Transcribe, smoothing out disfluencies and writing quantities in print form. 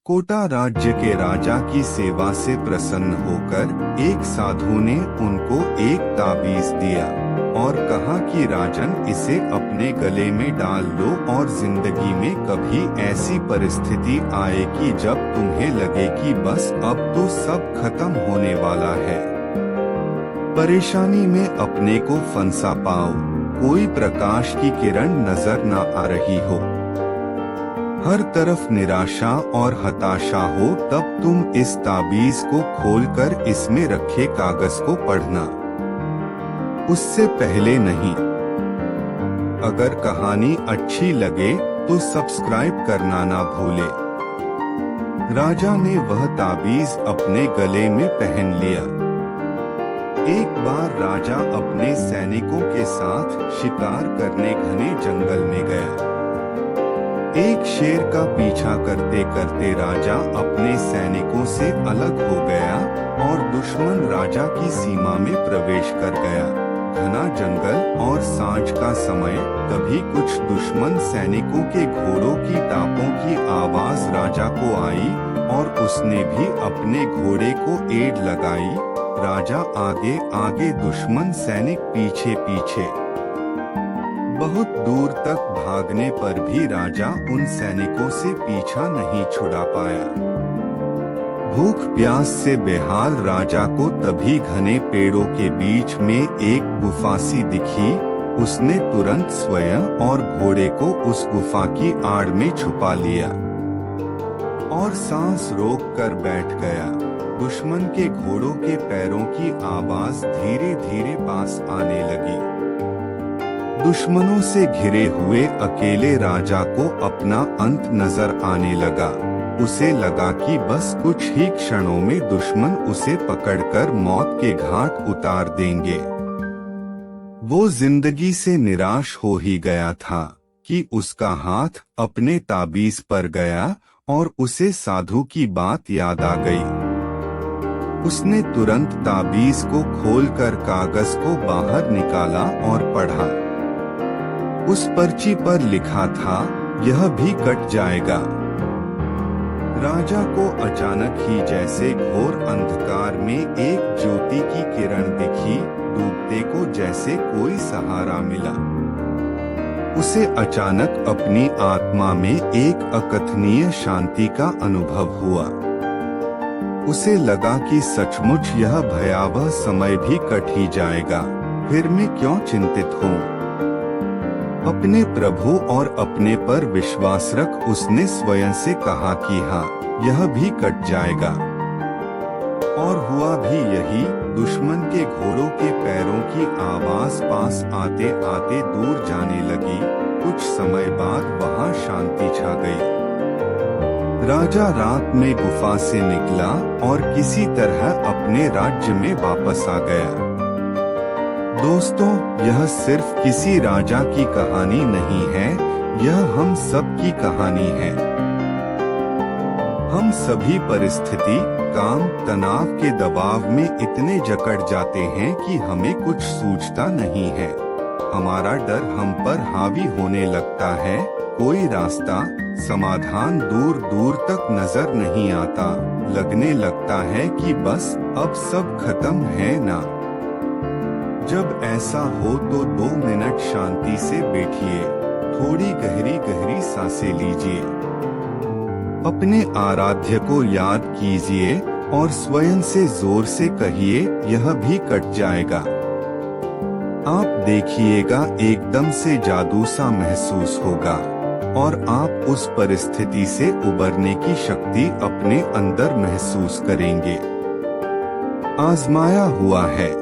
कोटा राज्य के राजा की सेवा से प्रसन्न होकर एक साधु ने उनको एक ताबीज दिया और कहा कि राजन, इसे अपने गले में डाल लो और जिंदगी में कभी ऐसी परिस्थिति आएगी जब तुम्हें लगे कि बस अब तो सब खत्म होने वाला है, परेशानी में अपने को फंसा पाओ, कोई प्रकाश की किरण नजर न आ रही हो, हर तरफ निराशा और हताशा हो, तब तुम इस ताबीज को खोलकर इसमें रखे कागज को पढ़ना, उससे पहले नहीं। अगर कहानी अच्छी लगे तो सब्सक्राइब करना ना भूले। राजा ने वह ताबीज अपने गले में पहन लिया। एक बार राजा अपने सैनिकों के साथ शिकार करने घने जंगल में गया। एक शेर का पीछा करते करते राजा अपने सैनिकों से अलग हो गया और दुश्मन राजा की सीमा में प्रवेश कर गया। घना जंगल और सांझ का समय, तभी कुछ दुश्मन सैनिकों के घोड़ों की टापों की आवाज राजा को आई और उसने भी अपने घोड़े को एड़ लगाई। राजा आगे आगे, दुश्मन सैनिक पीछे पीछे। बहुत दूर तक भागने पर भी राजा उन सैनिकों से पीछा नहीं छुड़ा पाया। भूख प्यास से बेहाल राजा को तभी घने पेड़ों के बीच में एक गुफा सी दिखी। उसने तुरंत स्वयं और घोड़े को उस गुफा की आड़ में छुपा लिया और सांस रोक कर बैठ गया। दुश्मन के घोड़ों के पैरों की आवाज धीरे धीरे पास आने लगी। दुश्मनों से घिरे हुए अकेले राजा को अपना अंत नजर आने लगा। उसे लगा कि बस कुछ ही क्षणों में दुश्मन उसे पकड़कर मौत के घाट उतार देंगे। वो जिंदगी से निराश हो ही गया था कि उसका हाथ अपने ताबीज पर गया और उसे साधु की बात याद आ गई। उसने तुरंत ताबीज को खोलकर कागज को बाहर निकाला और पढ़ा। उस पर्ची पर लिखा था, यह भी कट जाएगा। राजा को अचानक ही जैसे घोर अंधकार में एक ज्योति की किरण दिखी। डूबते को जैसे कोई सहारा मिला। उसे अचानक अपनी आत्मा में एक अकथनीय शांति का अनुभव हुआ। उसे लगा कि सचमुच यह भयावह समय भी कट ही जाएगा, फिर मैं क्यों चिंतित हूँ। अपने प्रभु और अपने पर विश्वास रख उसने स्वयं से कहा कि हाँ, यह भी कट जाएगा। और हुआ भी यही। दुश्मन के घोड़ों के पैरों की आवाज पास आते आते दूर जाने लगी। कुछ समय बाद वहाँ शांति छा गई। राजा रात में गुफा से निकला और किसी तरह अपने राज्य में वापस आ गया। दोस्तों, यह सिर्फ किसी राजा की कहानी नहीं है, यह हम सब की कहानी है। हम सभी परिस्थिति, काम, तनाव के दबाव में इतने जकड़ जाते हैं कि हमें कुछ सूझता नहीं है। हमारा डर हम पर हावी होने लगता है। कोई रास्ता, समाधान दूर दूर तक नजर नहीं आता। लगने लगता है कि बस अब सब खत्म है ना। जब ऐसा हो तो 2 मिनट शांति से बैठिए, थोड़ी गहरी गहरी सांसें लीजिए, अपने आराध्य को याद कीजिए और स्वयं से जोर से कहिए, यह भी कट जाएगा। आप देखिएगा एकदम से जादू सा महसूस होगा और आप उस परिस्थिति से उबरने की शक्ति अपने अंदर महसूस करेंगे। आजमाया हुआ है।